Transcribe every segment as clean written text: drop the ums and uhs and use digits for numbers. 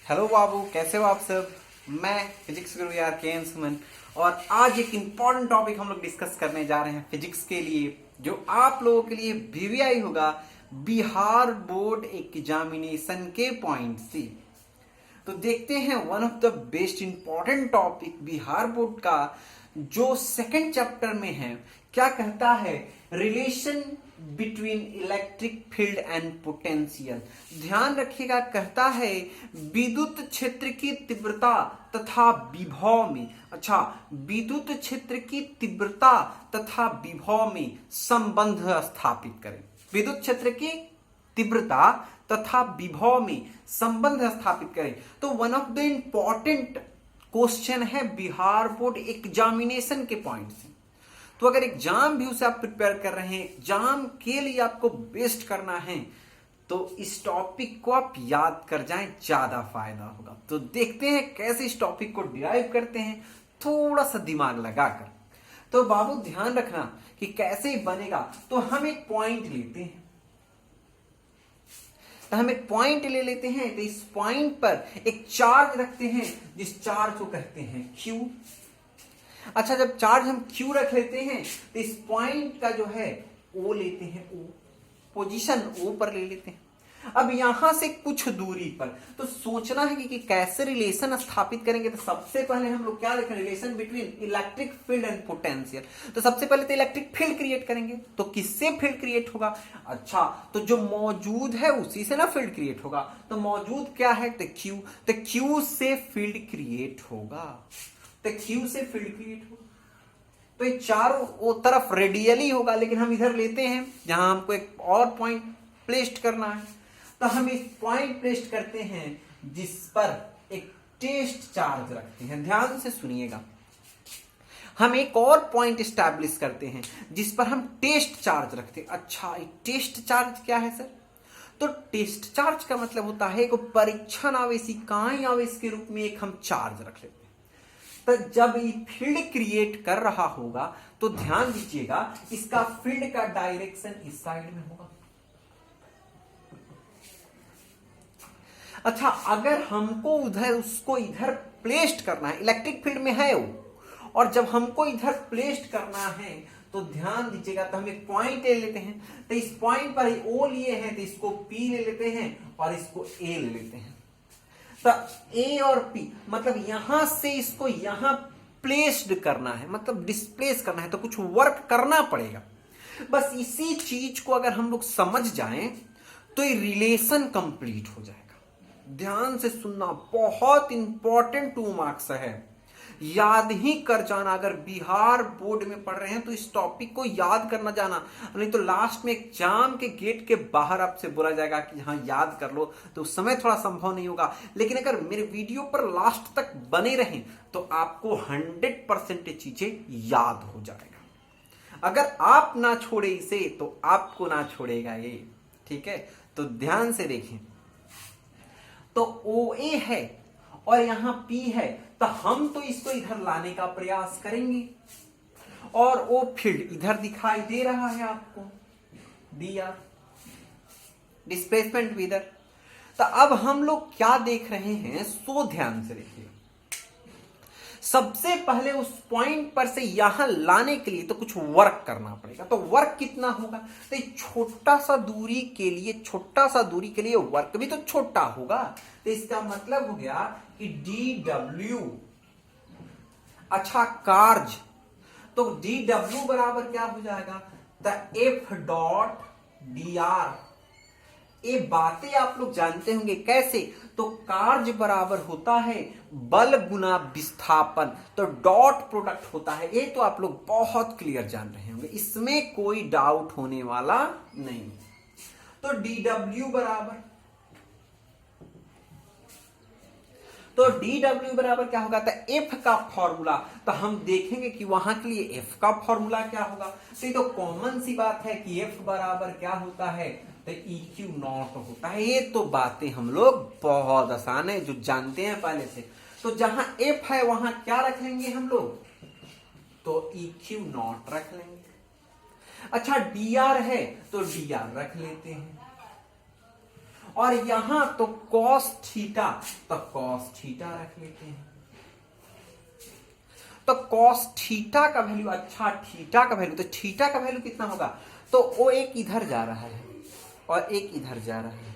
Hello बाबू, कैसे हो आप सब। मैं फिजिक्स गुरु यार के एन सुमन। और आज एक इम्पॉर्टेंट टॉपिक हम लोग डिस्कस करने जा रहे हैं फिजिक्स के लिए, जो आप लोगों के लिए वीवीआई होगा, बिहार बोर्ड एग्जामिनेशन के पॉइंट से। तो देखते हैं one of the best important topic Bihar board का, जो सेकंड चैप्टर में है। क्या कहता है? Relation between electric field and potential. ध्यान रखिएगा, कहता है विद्युत क्षेत्र की तीव्रता तथा विभव में, विद्युत क्षेत्र की तीव्रता तथा विभव में संबंध स्थापित करें। विद्युत क्षेत्र की तीव्रता तथा विभव में संबंध स्थापित करें। तो one of the important question है बिहार बोर्ड एग्जामिनेशन के पॉइंट से। तो अगर एग्जाम भी उसे आप प्रिपेयर कर रहे हैं, एग्जाम के लिए आपको बेस्ट करना है, तो इस टॉपिक को आप याद कर जाएं, ज्यादा फायदा होगा। तो देखते हैं कैसे इस टॉपिक को डिराइव करते हैं, थोड़ा सा दिमाग लगाकर। तो बाबू ध्यान रखना कि कैसे बनेगा। तो हम एक पॉइंट लेते हैं, ले लेते हैं। तो इस पॉइंट पर एक चार्ज रखते हैं, जिस चार्ज को कहते हैं Q। अच्छा, जब चार्ज हम Q रख लेते हैं, तो इस पॉइंट का जो है O लेते हैं, O पोजीशन O पर ले लेते हैं। अब यहां से कुछ दूरी पर तो सोचना है कि कैसे रिलेशन स्थापित करेंगे। तो सबसे पहले हम लोग क्या देखें? Relation between electric field and potential. तो सबसे पहले तो इलेक्ट्रिक फील्ड क्रिएट करेंगे। तो किससे फील्ड क्रिएट होगा? अच्छा, तो जो मौजूद है उसी से ना फील्ड क्रिएट होगा। तो मौजूद क्या है? तो Q। तो Q से फील्ड क्रिएट होगा। तो Q से फील्ड क्रिएट होगा। तो ये चारों तरफ रेडियली होगा, लेकिन हम इधर लेते हैं जहां हमको एक और पॉइंट प्लेस्ड करना है। तो हम इस पॉइंट प्लेस्ड करते हैं जिस पर एक टेस्ट चार्ज रखते हैं। ध्यान से सुनिएगा, हम एक और पॉइंट स्टैब्लिश करते हैं जिस पर हम टेस्ट चार्ज रखते हैं। अच्छा, टेस्ट चार्ज क्या है सर? तो टेस्ट चार्ज का मतलब होता है एक परीक्षण आवेश, इकाई आवेश के रूप में एक हम चार्ज रख लेते हैं। तो जब ये फील्ड क्रिएट कर रहा होगा, तो ध्यान दीजिएगा, इसका फील्ड का डायरेक्शन इस साइड में होगा। अच्छा, अगर हमको उधर उसको इधर प्लेस्ड करना है, इलेक्ट्रिक फील्ड में है वो, और जब हमको इधर प्लेस्ड करना है, तो ध्यान दीजिएगा, तो हम एक पॉइंट ले लेते हैं। तो इस पॉइंट पर O लिए हैं, तो इसको P ले लेते हैं और इसको A ले लेते हैं। तो A और P मतलब यहां से इसको यहां प्लेस्ड करना है, मतलब डिस्प्लेस करना है, तो कुछ वर्क करना पड़ेगा। बस इसी चीज को अगर हम लोग समझ जाएं, तो ये रिलेशन कंप्लीट हो जाएगा। ध्यान से सुनना, बहुत इंपॉर्टेंट 2 मार्क्स है, याद ही कर जाना। अगर बिहार बोर्ड में पढ़ रहे हैं तो इस टॉपिक को याद करना जाना, नहीं तो लास्ट में एग्जाम के गेट के बाहर आपसे बोला जाएगा कि हाँ याद कर लो, तो उस समय थोड़ा संभव नहीं होगा। लेकिन अगर मेरे वीडियो पर लास्ट तक बने रहें, तो आपको 100% चीजें याद हो जाएगा। अगर आप ना छोड़े इसे, तो आपको ना छोड़ेगा ये, ठीक है। तो ध्यान से देखें, तो OA है और यहां P है, तो हम तो इसको इधर लाने का प्रयास करेंगे। और वो फील्ड इधर दिखाई दे रहा है आपको, dr, डिस्प्लेसमेंट इधर। तो अब हम लोग क्या देख रहे हैं, सो ध्यान से देखिए। सबसे पहले उस पॉइंट पर से यहां लाने के लिए तो कुछ वर्क करना पड़ेगा। तो वर्क कितना होगा? तो छोटा सा दूरी के लिए वर्क भी तो छोटा होगा। तो इसका मतलब हो गया कि dw, अच्छा कार्ज, तो dw बराबर क्या हो जाएगा? तो F डॉट dr। ये बातें आप लोग जानते होंगे कैसे। तो कार्य बराबर होता है बल गुना विस्थापन, तो डॉट प्रोडक्ट होता है। ये तो आप लोग बहुत क्लियर जान रहे होंगे, इसमें कोई डाउट होने वाला नहीं। तो dw बराबर क्या होगा? तो F का फॉर्मूला, तो हम देखेंगे कि वहां के लिए F का फॉर्मूला क्या होगा। तो ये तो कॉमन सी बात है कि F बराबर क्या होता है? तो EQ नॉट होता है। ये तो बातें हम लोग बहुत आसान है, जो जानते हैं पहले से। तो जहां F है वहां क्या रख लेंगे हम लोग? तो EQ नॉट रख लेंगे। अच्छा, DR है तो DR रख लेते हैं। और यहां तो cos थीटा, तो cos थीटा रख लेते हैं। तो cos थीटा का वैल्यू, अच्छा थीटा का वैल्यू, तो थीटा का वैल्यू कितना होगा, तो वो एक इधर जा रहा है और एक इधर जा रहा है,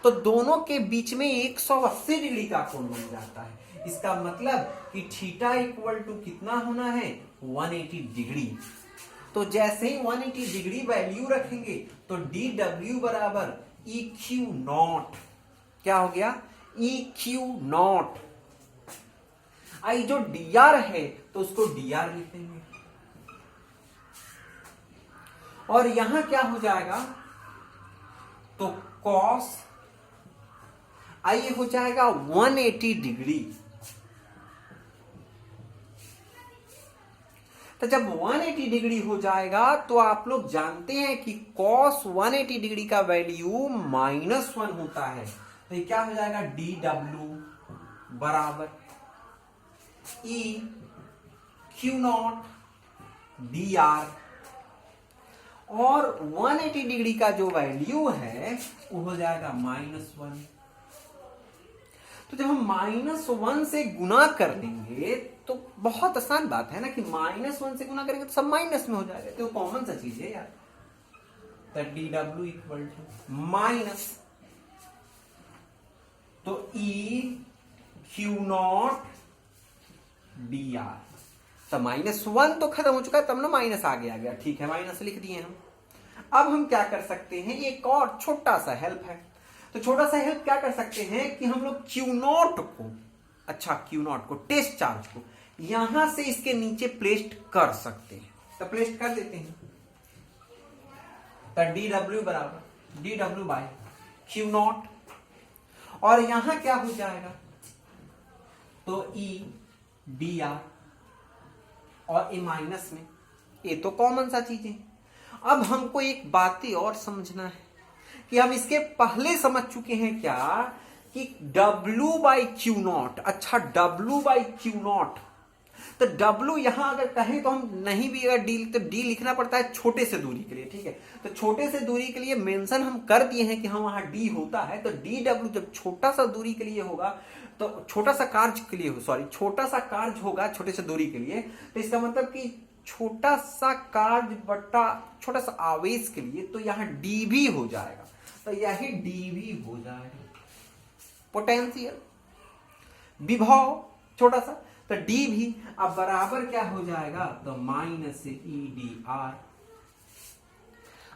तो दोनों के बीच में 180 डिग्री का कोण बन जाता है। इसका मतलब कि थीटा इक्वल टू कितना होना है, 180 डिग्री। तो जैसे ही 180 डिग्री वैल्यू रखेंगे तो DW बराबर EQ नॉट, क्या हो गया, EQ नॉट। आई जो DR है तो उसको DR लिख देंगे, और यहां क्या हो जाएगा, तो cos आई हो जाएगा 180 डिग्री। तो जब 180 डिग्री हो जाएगा तो आप लोग जानते हैं कि cos 180 डिग्री का वैल्यू -1 होता है। तो ये क्या हो जाएगा, DW बराबर EQ नॉट DR, और 180 डिग्री का जो वैल्यू है वो हो जाएगा -1। तो जब हम -1 से गुना कर देंगे तो बहुत आसान बात है ना कि -1 से गुना करेंगे तो सब माइनस में हो जाएगा, तो कॉमन सा चीज है यार। तो DW इक्वल टू माइनस, तो EQ नॉट DR, तो -1 तो खत्म हो चुका है, तब ना माइनस आगे आ गया, ठीक है माइनस लिख दिए हम। अब हम क्या कर सकते हैं, एक और छोटा सा हेल्प है। तो छोटा सा हेल्प क्या कर सकते हैं कि हम लोग Q नॉट को, अच्छा Q नॉट को, टेस्ट चार्ज को यहां से इसके नीचे प्लेस्ड कर सकते हैं। तो प्लेस्ड कर देते हैं, तो DW बराबर DW बाय Q नॉट, और यहां क्या हो जाएगा, तो E DR, और ए माइनस में, ये तो कॉमन सा चीज है। अब हमको एक बात और समझना है कि हम इसके पहले समझ चुके हैं क्या कि W बाई क्यू नॉट, अच्छा W बाई क्यू नॉट, तो W यहां अगर कहें तो हम नहीं भी अगर डी, तो डी लिखना पड़ता है छोटे से दूरी के लिए, ठीक है। तो छोटे से दूरी के लिए मेंशन हम कर दिए हैं कि हम वहां डी होता है, तो DW जब छोटा सा दूरी के लिए होगा, तो छोटा सा कार्य के लिए, सॉरी छोटा सा कार्य होगा छोटे से दूरी के लिए, तो इसका मतलब कि छोटा सा कार्य बट्टा छोटा सा आवेश के लिए, तो यहां डी भी हो जाएगा, तो यही डी भी हो जाएगा। पोटेंशियल विभव छोटा सा, तो डी भी अब बराबर क्या हो जाएगा, तो -EDR।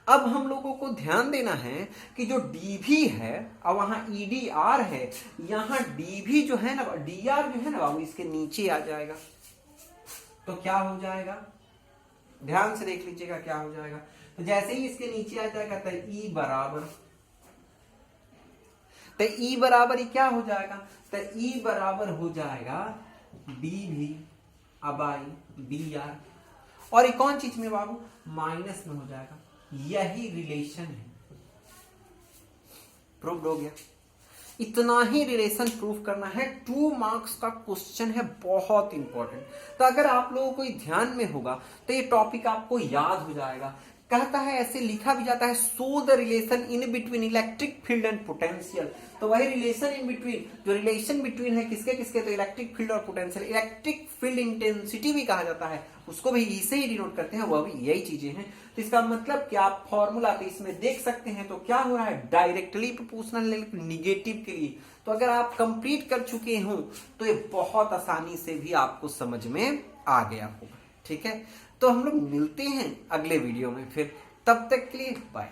अब हम लोगों को ध्यान देना है कि जो dv है और वहां EDR है, यहां dv जो है ना, dr जो है ना बाबू, इसके नीचे आ जाएगा, तो क्या हो जाएगा, ध्यान से देख लीजिएगा क्या हो जाएगा। तो जैसे ही इसके नीचे आ जाएगा तो E बराबर, तो E बराबर ही क्या हो जाएगा, तो E बराबर हो जाएगा dv बाई dr, और ये कौन चीज में बाबू, माइनस में हो जाएगा। यही रिलेशन है, प्रूव हो गया। इतना ही रिलेशन प्रूफ करना है, 2 मार्क्स का क्वेश्चन है, बहुत इंपॉर्टेंट। तो अगर आप लोगों को ध्यान में होगा तो ये टॉपिक आपको याद हो जाएगा। कहता है, ऐसे लिखा भी जाता है, show the relation in between electric field and potential. तो वही रिलेशन इन बिटवीन, जो रिलेशन बिटवीन है किसके किसके, तो इलेक्ट्रिक फील्ड और पोटेंशियल। इलेक्ट्रिक फील्ड इंटेंसिटी भी कहा जाता है, उसको भी इसे ही डिनोट करते हैं, वह भी यही चीजें हैं। तो इसका मतलब कि आप फॉर्मूला तो इसमें देख सकते हैं, तो क्या हो रहा है, डायरेक्टली प्रोपोर्शनल निगेटिव के लिए। तो अगर आप कंप्लीट कर चुके हो तो ये बहुत आसानी से भी आपको समझ में आ गया होगा, ठीक है। तो हम लोग मिलते हैं अगले वीडियो में फिर, तब तक के लिए बाय।